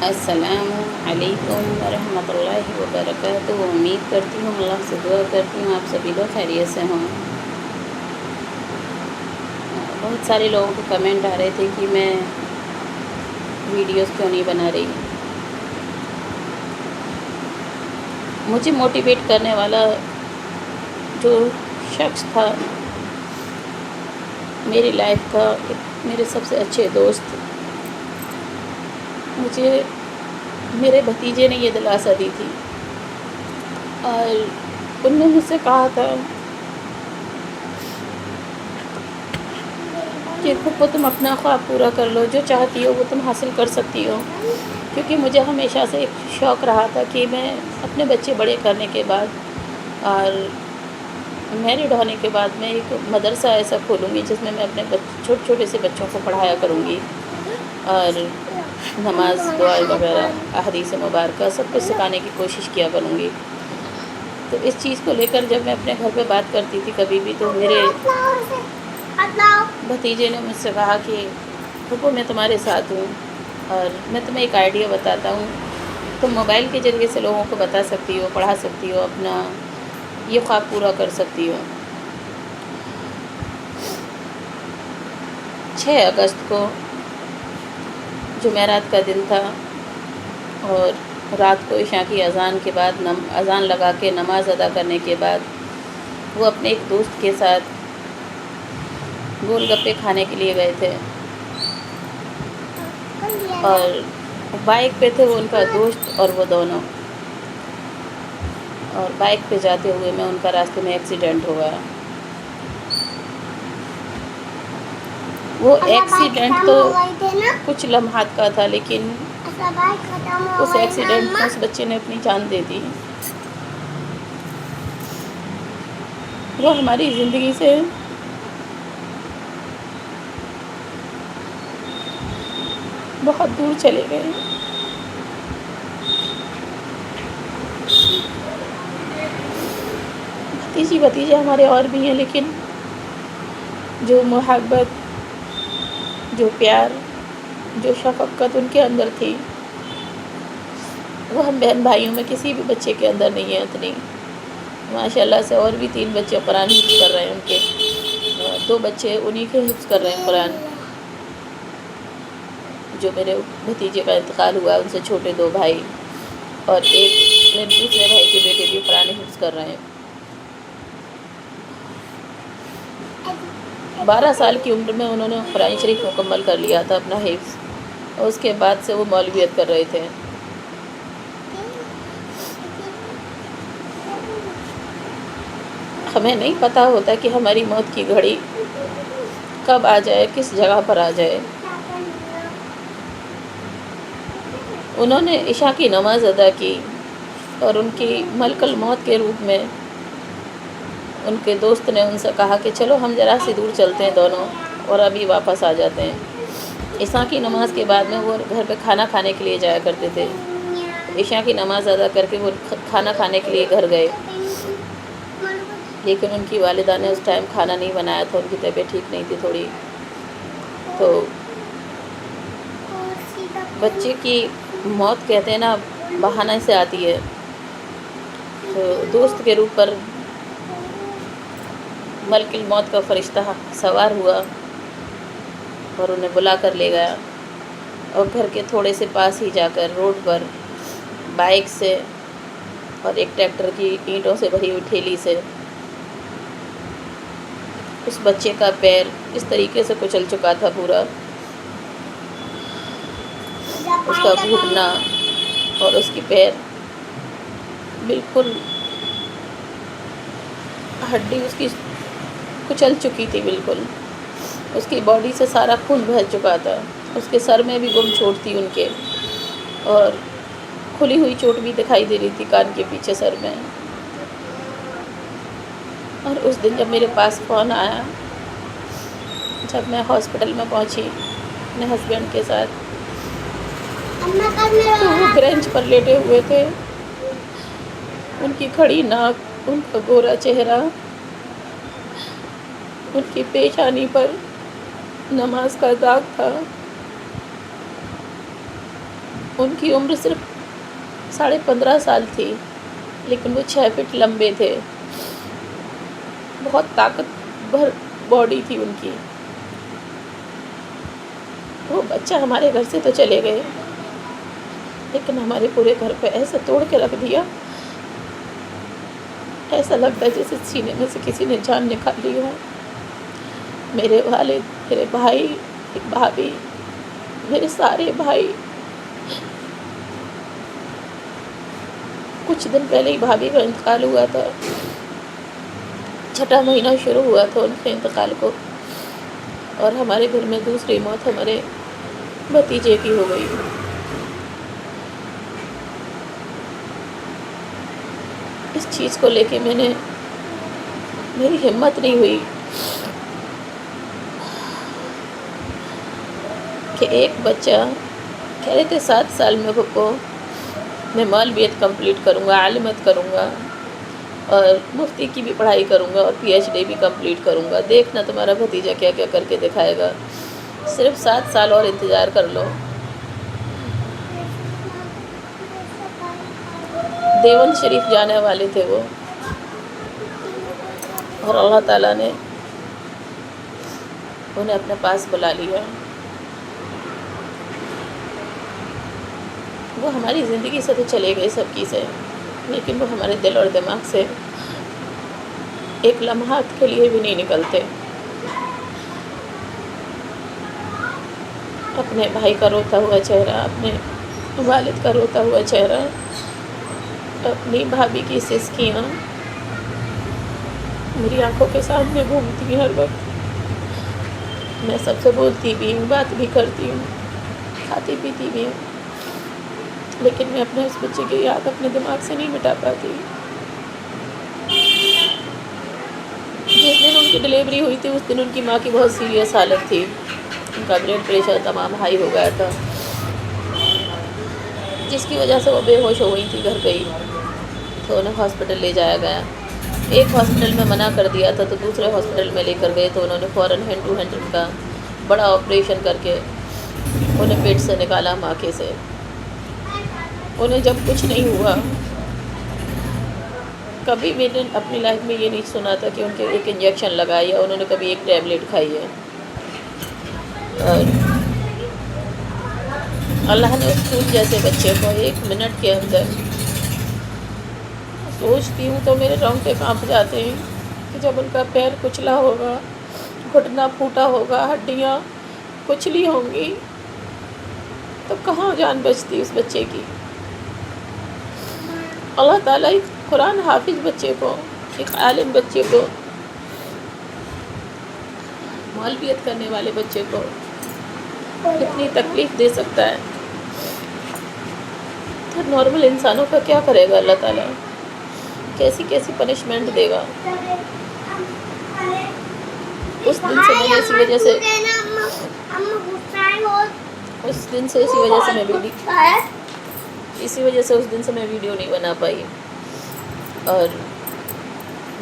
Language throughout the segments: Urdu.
السلام علیکم ورحمۃ اللہ وبرکاتہ۔ امید کرتی ہوں، اللہ سے دعا کرتی ہوں آپ سبھی لوگ خیریت سے ہوں۔ بہت سارے لوگوں کے کمنٹ آ رہے تھے کہ میں ویڈیوز کیوں نہیں بنا رہی۔ مجھے موٹیویٹ کرنے والا جو شخص تھا میری لائف کا، میرے سب سے اچھے دوست، مجھے میرے بھتیجے نے یہ دلاسا دی تھی، اور ان نے مجھ سے کہا تھا کہ پھپھو تم اپنا خواب پورا کر لو، جو چاہتی ہو وہ تم حاصل کر سکتی ہو۔ کیونکہ مجھے ہمیشہ سے ایک شوق رہا تھا کہ میں اپنے بچے بڑے کرنے کے بعد اور میرڈ ہونے کے بعد میں ایک مدرسہ ایسا کھولوں گی جس میں اپنے چھوٹے چھوٹے سے بچوں کو پڑھایا کروں گی، اور نماز، دعا وغیرہ، احادیث مبارکہ سب کچھ سکھانے کی کوشش کیا کروں گی۔ تو اس چیز کو لے کر جب میں اپنے گھر پہ بات کرتی تھی کبھی بھی، تو میرے بھتیجے نے مجھ سے کہا کہ پھپھو میں تمہارے ساتھ ہوں، اور میں تمہیں ایک آئیڈیا بتاتا ہوں، تم موبائل کے ذریعے سے لوگوں کو بتا سکتی ہو، پڑھا سکتی ہو، اپنا یہ خواب پورا کر سکتی ہو۔ 6 اگست کو جمعرات کا دن تھا، اور رات کو عشاء کی اذان کے بعد اذان لگا کے نماز ادا کرنے کے بعد وہ اپنے ایک دوست کے ساتھ گول گپے کھانے کے لیے گئے تھے، اور بائک پہ تھے وہ ان کا دوست اور وہ دونوں، اور بائک پہ جاتے ہوئے میں ان کا راستے میں ایکسیڈنٹ ہوا۔ وہ ایکسیڈنٹ تو کچھ لمحات کا تھا، لیکن اس ایکسیڈنٹ میں اس بچے نے اپنی جان دے دی۔ وہ ہماری زندگی سے بہت دور چلے گئے۔ بھتیجے ہمارے اور بھی ہیں، لیکن جو محبت، جو پیار، جو شفقت ان کے اندر تھی، وہ ہم بہن بھائیوں میں کسی بھی بچے کے اندر نہیں ہے اتنی۔ ماشاء اللہ سے اور بھی 3 بچے قرآن حفظ کر رہے ہیں، ان کے 2 بچے انہی کے حفظ کر رہے ہیں قرآن۔ جو میرے بھتیجے کا انتقال ہوا ان سے چھوٹے 2 بھائی، اور ایک میرے دوسرے بھائی کے بیٹے بھی قرآن حفظ کر رہے ہیں۔ 12 سال کی عمر میں انہوں نے قرآن شریف مکمل کر لیا تھا اپنا حفظ، اور اس کے بعد سے وہ مولویت کر رہے تھے۔ ہمیں نہیں پتہ ہوتا کہ ہماری موت کی گھڑی کب آ جائے، کس جگہ پر آ جائے۔ انہوں نے عشاء کی نماز ادا کی، اور ان کی ملک الموت کے روپ میں ان کے دوست نے ان سے کہا کہ چلو ہم ذرا سی دور چلتے ہیں دونوں، اور ابھی واپس آ جاتے ہیں۔ عشاء کی نماز کے بعد میں وہ گھر پہ کھانا کھانے کے لیے جایا کرتے تھے۔ عشاء کی نماز ادا کر کے وہ کھانا کھانے کے لیے گھر گئے، لیکن ان کی والدہ نے اس ٹائم کھانا نہیں بنایا تھا، ان کی طبیعت ٹھیک نہیں تھی تھوڑی۔ تو بچے کی موت کہتے ہیں نا بہانے سے آتی ہے، تو دوست کے روپ پر ملک الموت کا فرشتہ سوار ہوا اور انہیں بلا کر لے گیا، اور گھر کے تھوڑے سے پاس ہی جا کر روڈ پر بائک سے اور ایک ٹریکٹر کی اینٹوں سے بھری ہوئی ٹھیلی سے اس بچے کا پیر اس طریقے سے کچل چکا تھا پورا، اس کا گھٹنا اور اس کی پیر بالکل ہڈی اس کی کچل چکی تھی بالکل، اس کی باڈی سے سارا خون بہہ چکا تھا، اس کے سر میں بھی گم چوٹ تھی ان کے، اور کھلی ہوئی چوٹ بھی دکھائی دے رہی تھی کان کے پیچھے سر میں۔ اور اس دن جب میرے پاس فون آیا، جب میں ہاسپٹل میں پہنچی اپنے ہسبینڈ کے ساتھ، تو وہ برنچ پر لیٹے ہوئے تھے، ان کی کھڑی ناک، ان کا گورا چہرہ، ان کی پیشانی پر نماز کا داغ تھا۔ ان کی عمر صرف 15.5 سال تھی، لیکن وہ 6 فٹ لمبے تھے، بہت طاقت بھر باڈی تھی ان کی۔ وہ بچہ ہمارے گھر سے تو چلے گئے، لیکن ہمارے پورے گھر پہ ایسے توڑ کے رکھ دیا، ایسا لگتا ہے جیسے سینے میں سے کسی نے جان نکال لی ہو۔ میرے والد، میرے بھائی، بھابھی، میرے سارے بھائی، کچھ دن پہلے ہی بھابھی کا انتقال ہوا تھا، 6واں مہینہ شروع ہوا تھا ان کے انتقال کو، اور ہمارے گھر میں دوسری موت ہمارے بھتیجے کی ہو گئی۔ اس چیز کو لے کے میری ہمت نہیں ہوئی کہ ایک بچہ کہہ رہے تھے 7 سال میں پپو میں مولویت کمپلیٹ کروں گا، عالمیت کروں گا، اور مفتی کی بھی پڑھائی کروں گا، اور PhD بھی کمپلیٹ کروں گا، دیکھنا تمہارا بھتیجا کیا کیا کر کے دکھائے گا، صرف 7 سال اور انتظار کر لو۔ دیوبند شریف جانے والے تھے وہ، اور اللہ تعالیٰ نے انہیں اپنے پاس بلا لیا۔ وہ ہماری زندگی سے تو چلے گئے سب کی سے، لیکن وہ ہمارے دل اور دماغ سے ایک لمحات کے لیے بھی نہیں نکلتے۔ اپنے بھائی کا روتا ہوا چہرہ، اپنے والد کا روتا ہوا چہرہ، اپنی بھابھی کی سسکیاں میری آنکھوں کے سامنے گھومتی ہیں ہر وقت۔ میں سب سے بولتی بھی ہوں، بات بھی کرتی ہوں، کھاتی پیتی بھی ہوں، لیکن میں اپنے اس بچے کی یاد اپنے دماغ سے نہیں مٹا پاتی۔ جس دن ان کی ڈلیوری ہوئی تھی اس دن ان کی ماں کی بہت سیریس حالت تھی، ان کا بلڈ پریشر تمام ہائی ہو گیا تھا، جس کی وجہ سے وہ بے ہوش ہو گئی تھی گھر پہ ہی، تو انہیں ہاسپٹل لے جایا گیا۔ ایک ہاسپٹل میں منع کر دیا تھا تو دوسرے ہاسپٹل میں لے کر گئے، تو انہوں نے فوراً ہینڈ ٹو ہینڈ ان کا بڑا آپریشن کر کے انہیں پیٹ سے نکالا ماں کے سے۔ انہیں جب کچھ نہیں ہوا، کبھی میں نے اپنی لائف میں یہ نہیں سنا تھا کہ ان کے ایک انجیکشن لگا یا انہوں نے کبھی ایک ٹیبلٹ کھائی ہے، اور اللہ نے اس پھول جیسے بچے کو 1 منٹ کے اندر، سوچتی ہوں تو میرے رونگٹے کانپ جاتے ہیں کہ جب ان کا پیر کچلا ہوگا، گھٹنا پھوٹا ہوگا، ہڈیاں کچلی ہوں گی، تو کہاں جان بچتی اس بچے کی۔ اللہ تعالیٰ ایک قرآن حافظ بچے کو، ایک عالم بچے کو، مولویت کرنے والے بچے کو اتنی تکلیف دے سکتا ہے تو نارمل انسانوں کا کیا کرے گا اللہ تعالیٰ، کیسی کیسی پنشمنٹ دے گا۔ اس دن سے میں نے اسی وجہ سے اس دن سے میں ویڈیو نہیں بنا پائی، اور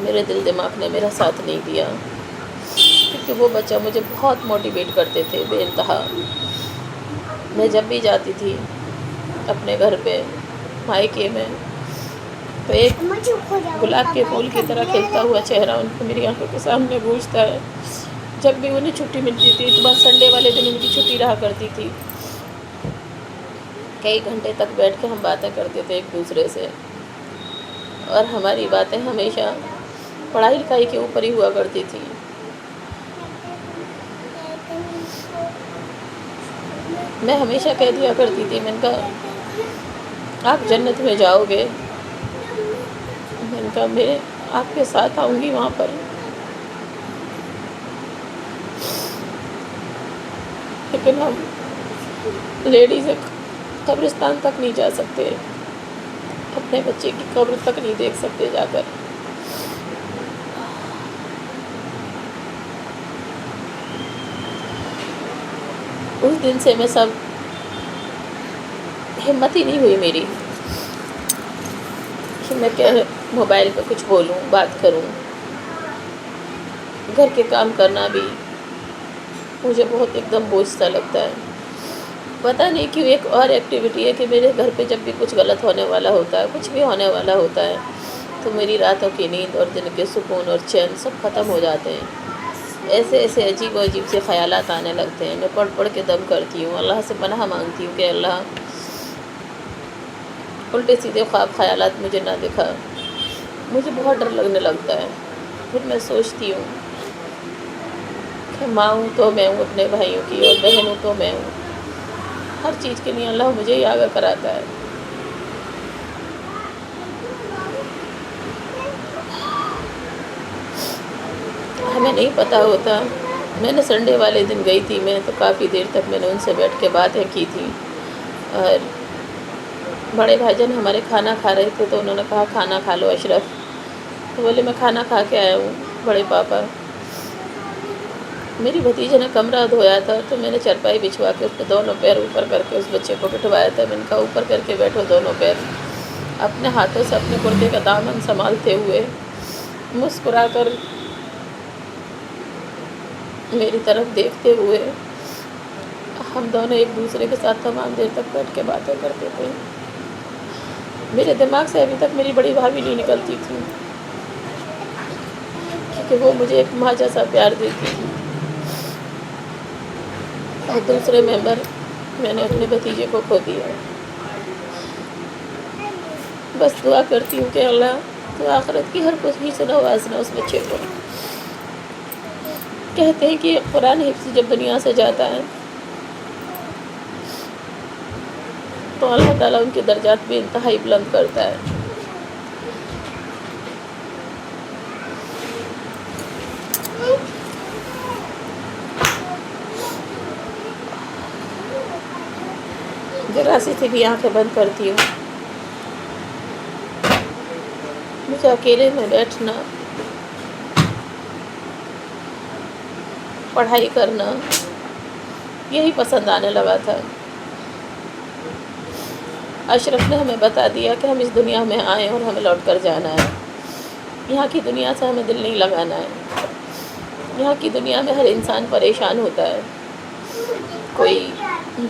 میرے دل دماغ نے میرا ساتھ نہیں دیا، کیونکہ وہ بچہ مجھے بہت موٹیویٹ کرتے تھے بے انتہا۔ میں جب بھی جاتی تھی اپنے گھر پہ، مائکے میں، تو ایک گلاب کے پھول کی طرح کھلتا ہوا چہرہ ان کو میری آنکھوں کے سامنے گونجتا ہے۔ جب بھی انہیں چھٹی ملتی تھی، تو بس سنڈے والے دن ان کی چھٹی رہا کرتی تھی، کئی گھنٹے تک بیٹھ کے ہم باتیں کرتے تھے ایک دوسرے سے، اور ہماری باتیں ہمیشہ پڑھائی لکھائی کے اوپر ہی ہوا کرتی تھی۔ میں ہمیشہ کہہ دیا کرتی تھی، میں نے کہا آپ جنت میں جاؤ گے، میں نے کہا میں آپ کے ساتھ آؤں گی وہاں پر، لیکن ہم لیڈیز قبرستان تک نہیں جا سکتے، اپنے بچے کی قبر تک نہیں دیکھ سکتے جا کر۔ اس دن سے میں ہمت ہی نہیں ہوئی میری کہ میں موبائل پہ کچھ بولوں، بات کروں۔ گھر کے کام کرنا بھی مجھے بہت ایک دم بوجھ سا لگتا ہے۔ پتہ نہیں کیوں ایک اور ایکٹیویٹی ہے کہ میرے گھر پہ جب بھی کچھ غلط ہونے والا ہوتا ہے، کچھ بھی ہونے والا ہوتا ہے، تو میری راتوں کی نیند اور دن کے سکون اور چین سب ختم ہو جاتے ہیں۔ ایسے ایسے عجیب و عجیب سے خیالات آنے لگتے ہیں، میں پڑھ پڑھ کے دم کرتی ہوں، اللہ سے پناہ مانگتی ہوں کہ اللہ الٹے سیدھے خواب خیالات مجھے نہ دکھا۔ مجھے بہت ڈر لگنے لگتا ہے، پھر میں سوچتی ہوں کہ ماں ہوں تو میں ہوں اپنے بھائیوں کی، اور بہن ہوں تو میں ہوں، ہر چیز کے لیے اللہ مجھے ہی آگاہ کراتا ہے۔ ہمیں نہیں پتہ ہوتا۔ میں نے سنڈے والے دن گئی تھی، میں تو کافی دیر تک میں نے ان سے بیٹھ کے باتیں کی تھی، اور بڑے بھائی جان ہمارے کھانا کھا رہے تھے، تو انہوں نے کہا کھانا کھا لو اشرف، تو بولے میں کھانا کھا کے آیا ہوں بڑے پاپا۔ میری بھتیجے نے کمرہ دھویا تھا، تو میں نے چرپائی بچھوا کے اس پہ دونوں پیر اوپر کر کے اس بچے کو بٹھوایا تھا۔ میں نے کہا اوپر کر کے بیٹھو دونوں پیر، اپنے ہاتھوں سے اپنے کرتے کا دامن سنبھالتے ہوئے مسکرا کر میری طرف دیکھتے ہوئے ہم دونوں ایک دوسرے کے ساتھ تمام دیر تک بیٹھ کے باتیں کرتے تھے۔ میرے دماغ سے ابھی تک میری بڑی بھابھی نہیں نکلتی تھی، کیونکہ وہ مجھے ایک ماں جیسا پیار دیتی تھی۔ اور دوسرے ممبر میں نے اپنے بھتیجے کو کھو دیا۔ بس دعا کرتی ہوں کہ اللہ تو آخرت کی ہر خوشی سے نوازنا اس بچے کو۔ کہتے ہیں کہ قرآن حفظ جب دنیا سے جاتا ہے تو اللہ تعالیٰ ان کے درجات بھی انتہائی بلند کرتا ہے۔ ذرا سی بھی آنکھیں بند کرتی ہوں، مجھے اکیلے میں بیٹھنا، پڑھائی کرنا یہی پسند آنے لگا تھا۔ اشرف نے ہمیں بتا دیا کہ ہم اس دنیا میں آئے اور ہمیں لوٹ کر جانا ہے۔ یہاں کی دنیا سے ہمیں دل نہیں لگانا ہے۔ یہاں کی دنیا میں ہر انسان پریشان ہوتا ہے، کوئی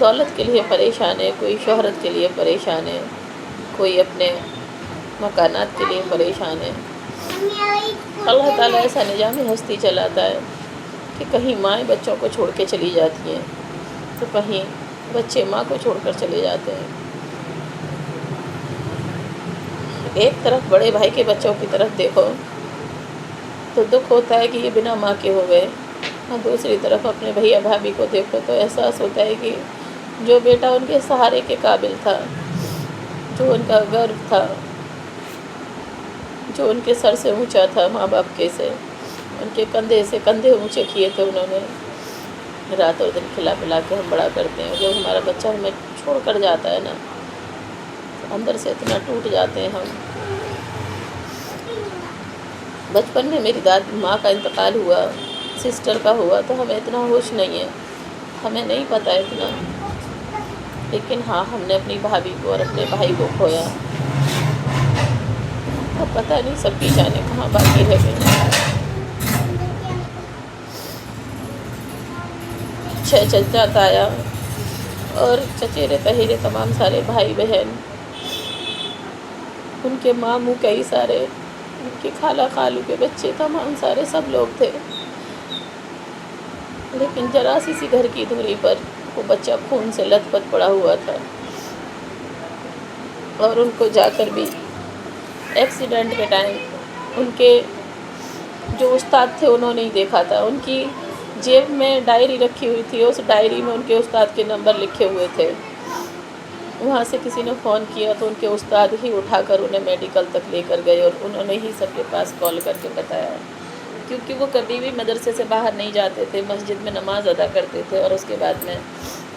دولت کے لیے پریشان ہے، کوئی شہرت کے لیے پریشان ہے، کوئی اپنے مکانات کے لیے پریشان ہے۔ اللہ تعالیٰ ایسا نظام ہستی چلاتا ہے کہ کہیں مائیں بچوں کو چھوڑ کے چلی جاتی ہیں، تو کہیں بچے ماں کو چھوڑ کر چلے جاتے ہیں۔ ایک طرف بڑے بھائی کے بچوں کی طرف دیکھو تو دکھ ہوتا ہے کہ یہ بنا ماں کے ہو گئے، اور دوسری طرف اپنے بھیا بھابھی کو دیکھو تو احساس ہوتا ہے کہ جو بیٹا ان کے سہارے کے قابل تھا، جو ان کا گرو تھا، جو ان کے سر سے اونچا تھا ماں باپ کے سے، ان کے کندھے سے کندھے اونچے کیے تھے انہوں نے، رات اور دن کھلا پلا کے ہم بڑا کرتے ہیں۔ جب ہمارا بچہ ہمیں چھوڑ کر جاتا ہے نا، اندر سے اتنا ٹوٹ جاتے ہیں ہم۔ بچپن میں میری ماں کا انتقال ہوا، سسٹر کا ہوا، تو ہمیں اتنا ہوش نہیں ہے، ہمیں نہیں پتہ اتنا، لیکن ہاں ہم نے اپنی بھابھی کو اور اپنے بھائی کو کھویا۔ اب پتہ نہیں سب کی جانے کہاں باقی رہ گئی۔ چچا تایا اور چچیرے تہیرے تمام سارے بھائی بہن، ان کے ماموں کئی سارے، ان کی خالہ خالو کے بچے، تمام سارے سب لوگ تھے، لیکن ذرا سی گھر کی دوری پر وہ بچہ خون سے لت پت پڑا ہوا تھا، اور ان کو جا کر بھی ایکسیڈنٹ کے ٹائم ان کے جو استاد تھے انہوں نے ہی دیکھا تھا۔ ان کی جیب میں ڈائری رکھی ہوئی تھی، اس ڈائری میں ان کے استاد کے نمبر لکھے ہوئے تھے۔ وہاں سے کسی نے فون کیا تو ان کے استاد ہی اٹھا کر انہیں میڈیکل تک لے کر گئے، اور انہوں نے ہی سب کے پاس کال کر کے بتایا، کیونکہ وہ کبھی بھی مدرسے سے باہر نہیں جاتے تھے، مسجد میں نماز ادا کرتے تھے، اور اس کے بعد میں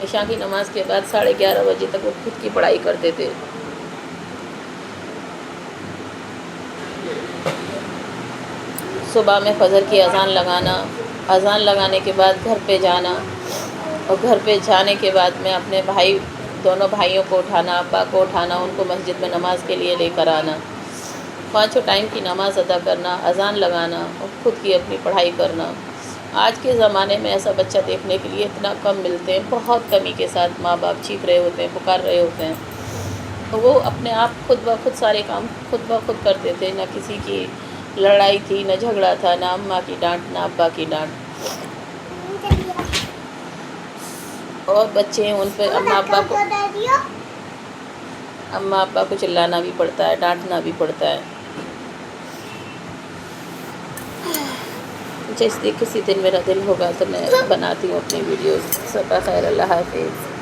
عشاء کی نماز کے بعد 11:30 بجے تک وہ خود کی پڑھائی کرتے تھے۔ صبح میں فجر کی اذان لگانا، اذان لگانے کے بعد گھر پہ جانا، اور گھر پہ جانے کے بعد میں اپنے دونوں بھائیوں کو اٹھانا، ابا کو اٹھانا، ان کو مسجد میں نماز کے لیے لے کر آنا، 5 ٹائم کی نماز ادا کرنا، اذان لگانا، اور خود کی اپنی پڑھائی کرنا۔ آج کے زمانے میں ایسا بچہ دیکھنے کے لیے اتنا کم ملتے ہیں، بہت کمی کے ساتھ ماں باپ چیخ رہے ہوتے ہیں، پکار رہے ہوتے ہیں، تو وہ اپنے آپ خود بخود سارے کام خود بخود کرتے تھے، نہ کسی کی لڑائی تھی، نہ جھگڑا تھا، نہ اماں کی ڈانٹ، نہ ابا کی ڈانٹ. اور بچے ان پہ اماں ابا کو چلانا بھی پڑتا ہے، ڈانٹنا بھی پڑتا ہے. جیسے کسی دن میرا دل ہوگا تو میں بناتی ہوں اپنی ویڈیوز. صبح خیر، اللہ حافظ.